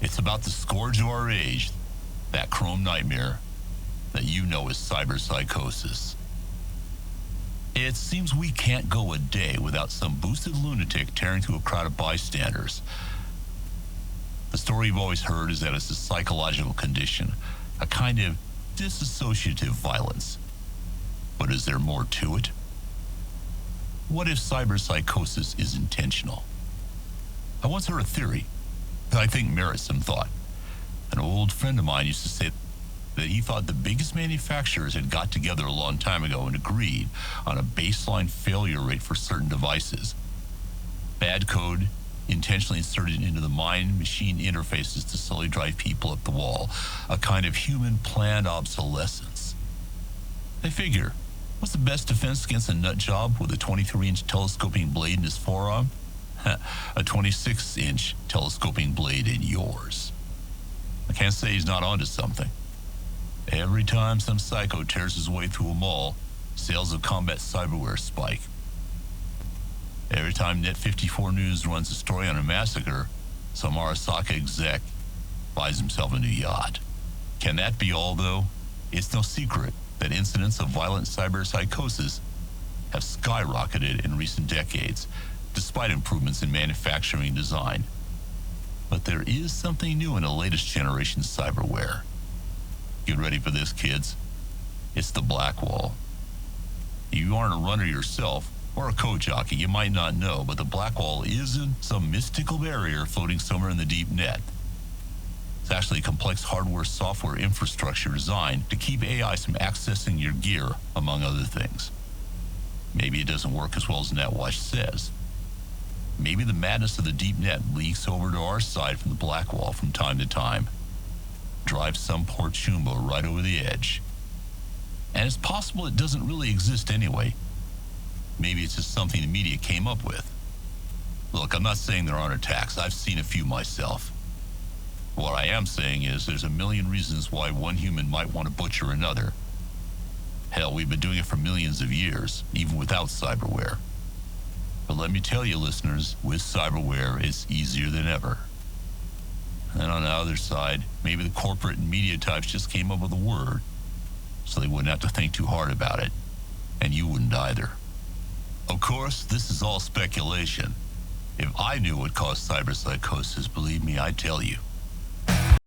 It's about the scourge of our age, that chrome nightmare that you know as cyberpsychosis. It seems we can't go a day without some boosted lunatic tearing through a crowd of bystanders. The story you've always heard is that it's a psychological condition, a kind of dissociative violence. But is there more to it? What if cyberpsychosis is intentional? I once heard a theory that I think merits some thought. An old friend of mine used to say that he thought the biggest manufacturers had got together a long time ago and agreed on a baseline failure rate for certain devices. Bad code intentionally inserted into the mind-machine interfaces to slowly drive people up the wall, a kind of human planned obsolescence. They figure, what's the best defense against a nut job with a 23-inch telescoping blade in his forearm? A 26-inch telescoping blade in yours. I can't say he's not onto something. Every time some psycho tears his way through a mall, sales of combat cyberware spike. Every time Net54 News runs a story on a massacre, some Arasaka exec buys himself a new yacht. Can that be all, though? It's no secret that incidents of violent cyberpsychosis have skyrocketed in recent decades, despite improvements in manufacturing and design. But there is something new in the latest generation cyberware. Get ready for this, kids. It's the black wall. If you aren't a runner yourself, or a code jockey, you might not know, but the black wall isn't some mystical barrier floating somewhere in the deep net. It's actually a complex hardware-software infrastructure designed to keep AIs from accessing your gear, among other things. Maybe it doesn't work as well as NetWatch says. Maybe the madness of the deep net leaks over to our side from the black wall from time to time. Drives some poor chumbo right over the edge. And it's possible it doesn't really exist anyway. Maybe it's just something the media came up with. Look, I'm not saying there aren't attacks. I've seen a few myself. What I am saying is there's a million reasons why one human might want to butcher another. Hell, we've been doing it for millions of years, even without cyberware. But let me tell you, listeners, with cyberware, it's easier than ever. And on the other side, maybe the corporate and media types just came up with a word, so they wouldn't have to think too hard about it. And you wouldn't either. Of course, this is all speculation. If I knew what caused cyberpsychosis, believe me, I'd tell you.